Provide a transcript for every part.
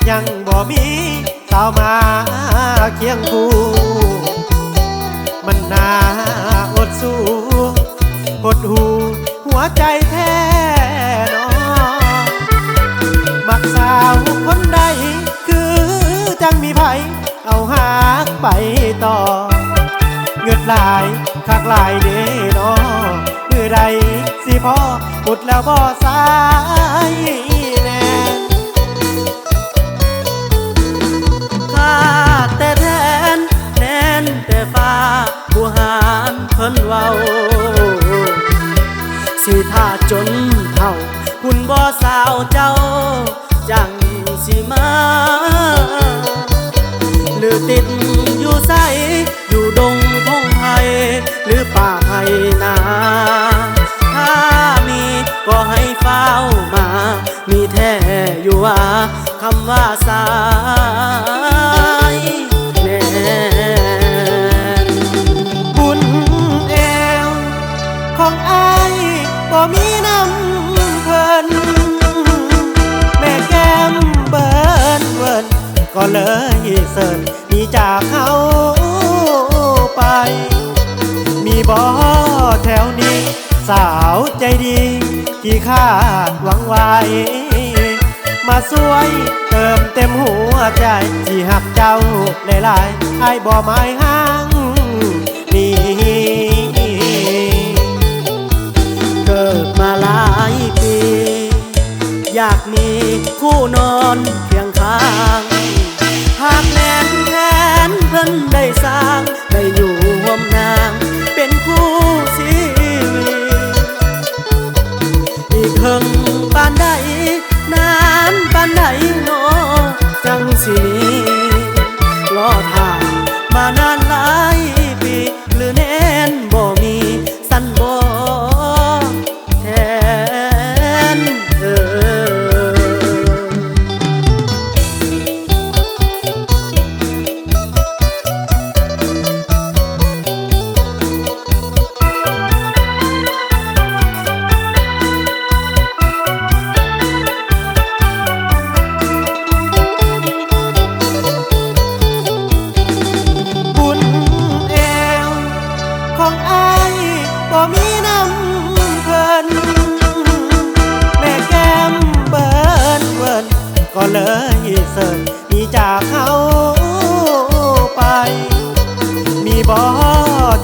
ยังบ่มีสาวมาเคียงคู่มันน่าอดสู้หดหูหัวใจแท้นอมักสาวคนใดคือจังมีไผเอาหากไปต่อเงือดลายคักลายเด้นอมือใดสิพอปุดแล้วบ่สายแน่แต่แทนแน่นแต่ฟ้าผู้หารเพิ่นเว้าสิท่าจนเท่าคุณบ่สาวเจ้าจังสิมาหรือติดอยู่ไสอยู่ดงพงไผ่หรือป่าไผ่นาถ้ามีก็ให้เฝ้ามามีแท้อยู่ว่าคำว่าสายแน่บุญเอวของอ้ายบ่มีน้ำเพิ่นแม่แก้มเบิ้นเวินก็เลยเสิร์นมีจากเขาไปมีบ่แถวนี้สาวใจดีที่คาดหวังไว้มาสวยเติมเต็มหัวใจที่หักเจ้าหลายๆไอ้บ่หมายห่างนี่เกิดมาหลายปีอยากมีคู่นอนเคียงข้างหากแน่นแทนเพิ่นได้สร้างได้อยู่ห่วมนางเป็นคู่ชีวิตอีกเพิ่งปานใดนานปานใดโนจังสิรอท่ามานานหลายปีหรือแน่นบ่มีสั่นบ่แทนบ่มีน้ำเพิ่นแม่แก้มเบิ้นเวินก็เลยเสิร์นมีจากเขาไปมีบ่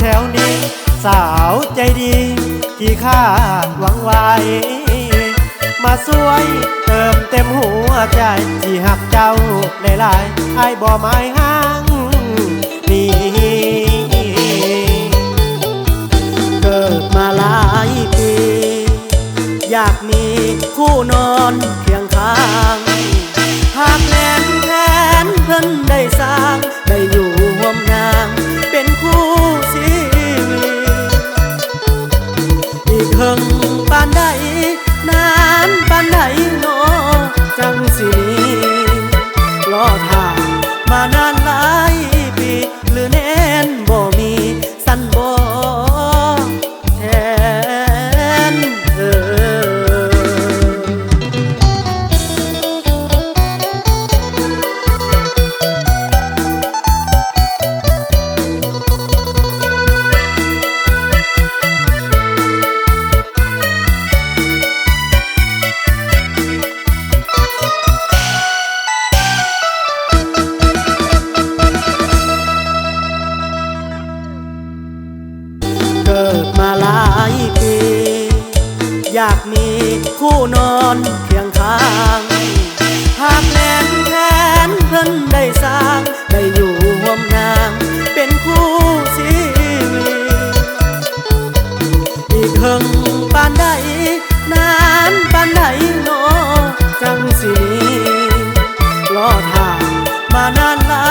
แถวนี้สาวใจดีที่คาดหวังไว้มาสวยเติมเต็มหัวใจที่หักเจ้าหลายๆไอ้บ่หมายห่างนี่เกิดมาหลายปีอยากมีคู่นอนเคียงข้างหากแน่นแทนเพิ่นได้สร้างได้อยู่ห่วมนางเป็นคู่ชีวิตอีกเพิ่งปานใดนานปานใดโนจังสิรอท่ามานานหลายปีหรือแน่นบ่มีสั่นบ่แทนเกิดมาหลายปีอยากมีคู่นอนเคียงข้างหากแน่นแทนเพิ่นได้สร้างได้อยู่ห่วมนางเป็นคู่ชีวิต านลา